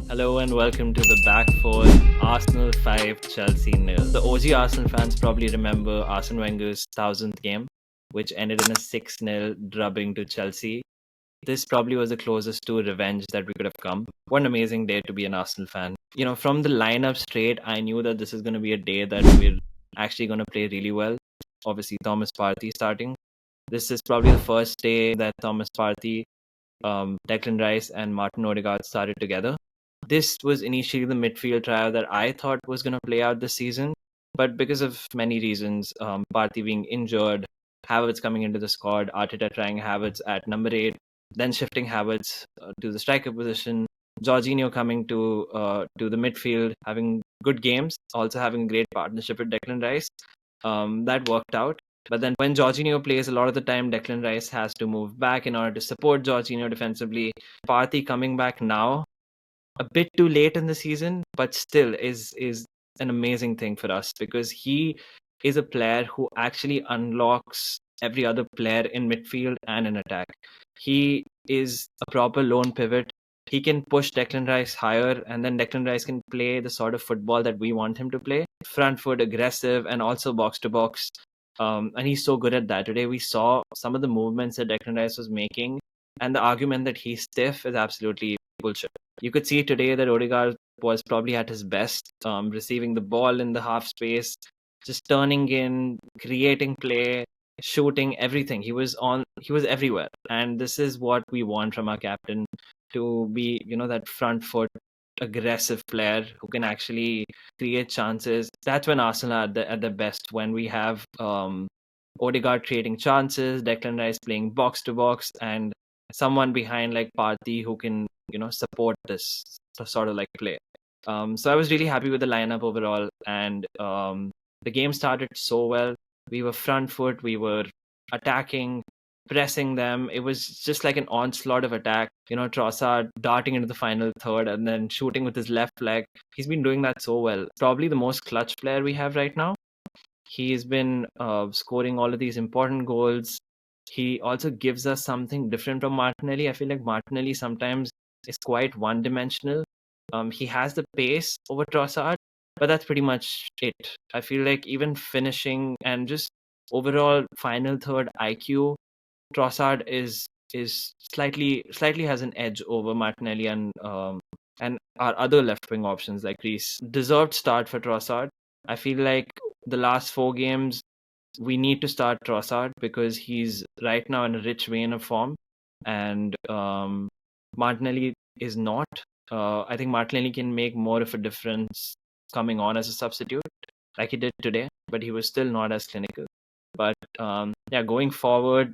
Hello and welcome to the Back Four, Arsenal 5, Chelsea nil. The OG Arsenal fans probably remember Arsene Wenger's 1000th game, which ended in a 6-0 drubbing to Chelsea. This probably was the closest to revenge that we could have come. What an amazing day to be an Arsenal fan. From the lineup straight, I knew that this is going to be a day that we're actually going to play really well. Obviously, Thomas Partey starting. This is probably the first day that Thomas Partey, Declan Rice, and Martin Odegaard started together. This was initially the midfield trio that I thought was going to play out this season, but because of many reasons, Partey being injured, Havertz coming into the squad, Arteta trying Havertz at number 8, then shifting Havertz to the striker position, Jorginho coming to the midfield, having good games, also having a great partnership with Declan Rice. That worked out. But then when Jorginho plays, a lot of the time Declan Rice has to move back in order to support Jorginho defensively. Partey coming back now, a bit too late in the season, but still is an amazing thing for us because he is a player who actually unlocks every other player in midfield and in attack. He is a proper lone pivot. He can push Declan Rice higher, and then Declan Rice can play the sort of football that we want him to play. Front foot, aggressive, and also box to box. And he's so good at that. Today we saw some of the movements that Declan Rice was making, and the argument that he's stiff is absolutely bullshit. You could see today that Odegaard was probably at his best, receiving the ball in the half space, just turning in, creating play, shooting, everything. He was everywhere. And this is what we want from our captain, to be, that front foot aggressive player who can actually create chances. That's when Arsenal are at their best, when we have Odegaard creating chances, Declan Rice playing box to box, and someone behind like Partey who can support this sort of like play. So I was really happy with the lineup overall, and the game started so well. We were front foot, we were attacking, pressing them. It was just like an onslaught of attack. Trossard darting into the final third and then shooting with his left leg. He's been doing that so well. Probably the most clutch player we have right now. He's been scoring all of these important goals. He also gives us something different from Martinelli. I feel like Martinelli sometimes is quite one-dimensional. He has the pace over Trossard, but that's pretty much it. I feel like even finishing and just overall final third IQ, Trossard is slightly has an edge over Martinelli and our other left wing options like Reece. Deserved start for Trossard. I feel like the last 4 games we need to start Trossard because he's right now in a rich vein of form, and Martinelli is not. I think Martinelli can make more of a difference coming on as a substitute, like he did today, but he was still not as clinical. But going forward,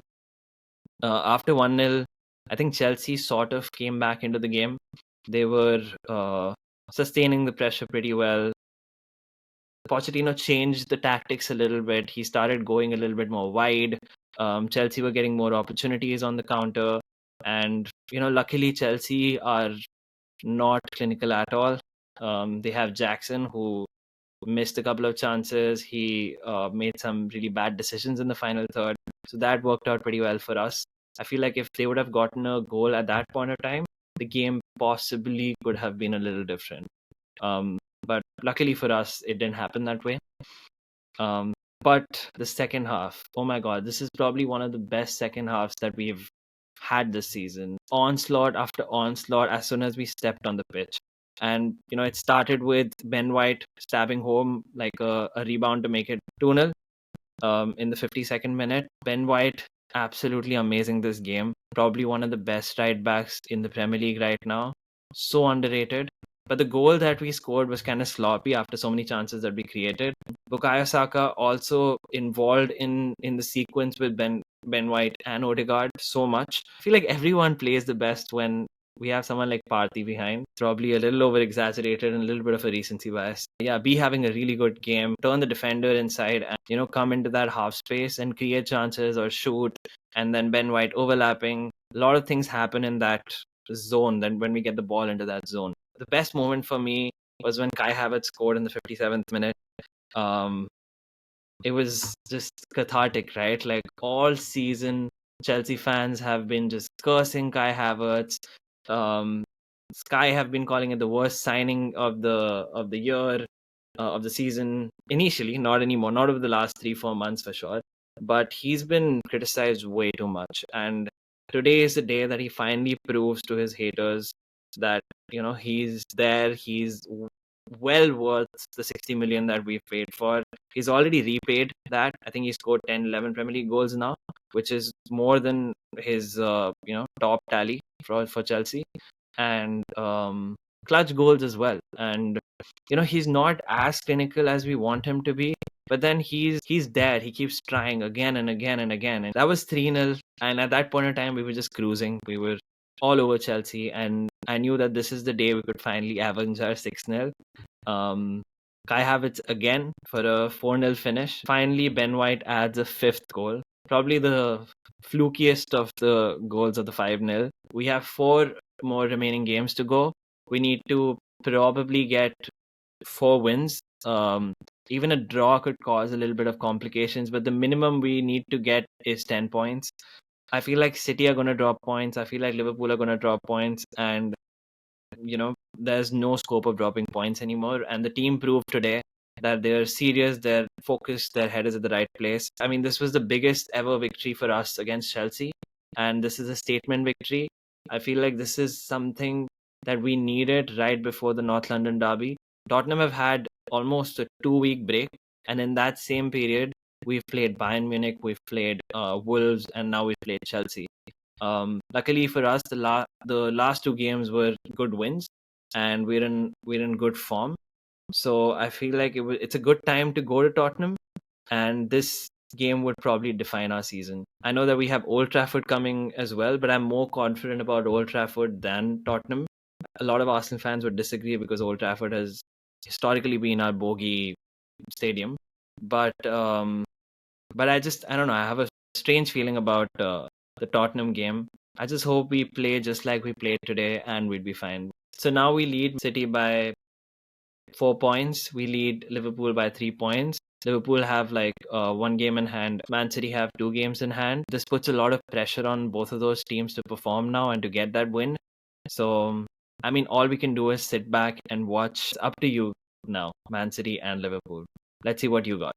after 1-0, I think Chelsea sort of came back into the game. They were sustaining the pressure pretty well. Pochettino changed the tactics a little bit. He started going a little bit more wide. Chelsea were getting more opportunities on the counter. And, luckily Chelsea are not clinical at all. They have Jackson, who missed a couple of chances. He made some really bad decisions in the final third. So that worked out pretty well for us. I feel like if they would have gotten a goal at that point of time, the game possibly could have been a little different. But luckily for us, it didn't happen that way. But the second half, oh my God, this is probably one of the best second halves that we've had this season. Onslaught after onslaught as soon as we stepped on the pitch. And, it started with Ben White stabbing home like a rebound to make it 2-0 in the 52nd minute. Ben White, absolutely amazing this game. Probably one of the best right backs in the Premier League right now. So underrated. But the goal that we scored was kind of sloppy after so many chances that we created. Bukayo Saka also involved in the sequence with Ben White and Odegaard so much. I feel like everyone plays the best when we have someone like Partey behind. Probably a little over-exaggerated and a little bit of a recency bias. Yeah, be having a really good game, turn the defender inside and, come into that half space and create chances or shoot. And then Ben White overlapping. A lot of things happen in that zone then when we get the ball into that zone. The best moment for me was when Kai Havertz scored in the 57th minute. It was just cathartic, right? Like all season, Chelsea fans have been just cursing Kai Havertz, Sky have been calling it the worst signing of the year, of the season initially, not anymore, not over the last 3-4 months for sure. But he's been criticized way too much, and today is the day that he finally proves to his haters that he's there. He's well worth the 60 million that we've paid for. He's already repaid that. I think he scored 10, 11 Premier League goals now, which is more than his top tally for Chelsea, and clutch goals as well. And he's not as clinical as we want him to be, but then he's there. He keeps trying again and again and again. And that was 3-0, and at that point in time we were just cruising. We were all over Chelsea, and I knew that this is the day we could finally avenge our 6-0. Kai Havertz again for a 4-0 finish. Finally, Ben White adds a fifth goal. Probably the flukiest of the goals of the 5-0. We have 4 more remaining games to go. We need to probably get 4 wins. Even a draw could cause a little bit of complications, but the minimum we need to get is 10 points. I feel like City are going to drop points. I feel like Liverpool are going to drop points, and there's no scope of dropping points anymore. And the team proved today that they're serious, they're focused, their head is at the right place. I mean, this was the biggest ever victory for us against Chelsea, and this is a statement victory. I feel like this is something that we needed right before the North London derby. Tottenham have had almost a 2-week break, and in that same period, we've played Bayern Munich, we've played Wolves, and now we've played Chelsea. Luckily for us, the last 2 games were good wins, and we're in good form. So I feel like it's a good time to go to Tottenham, and this game would probably define our season. I know that we have Old Trafford coming as well, but I'm more confident about Old Trafford than Tottenham. A lot of Arsenal fans would disagree because Old Trafford has historically been our bogey stadium, but I don't know. I have a strange feeling about the Tottenham game. I just hope we play just like we played today, and we'd be fine. So now we lead City by 4 points. We lead Liverpool by 3 points. Liverpool have 1 game in hand. Man City have 2 games in hand. This puts a lot of pressure on both of those teams to perform now and to get that win. So, I mean, all we can do is sit back and watch. It's up to you now, Man City and Liverpool. Let's see what you got.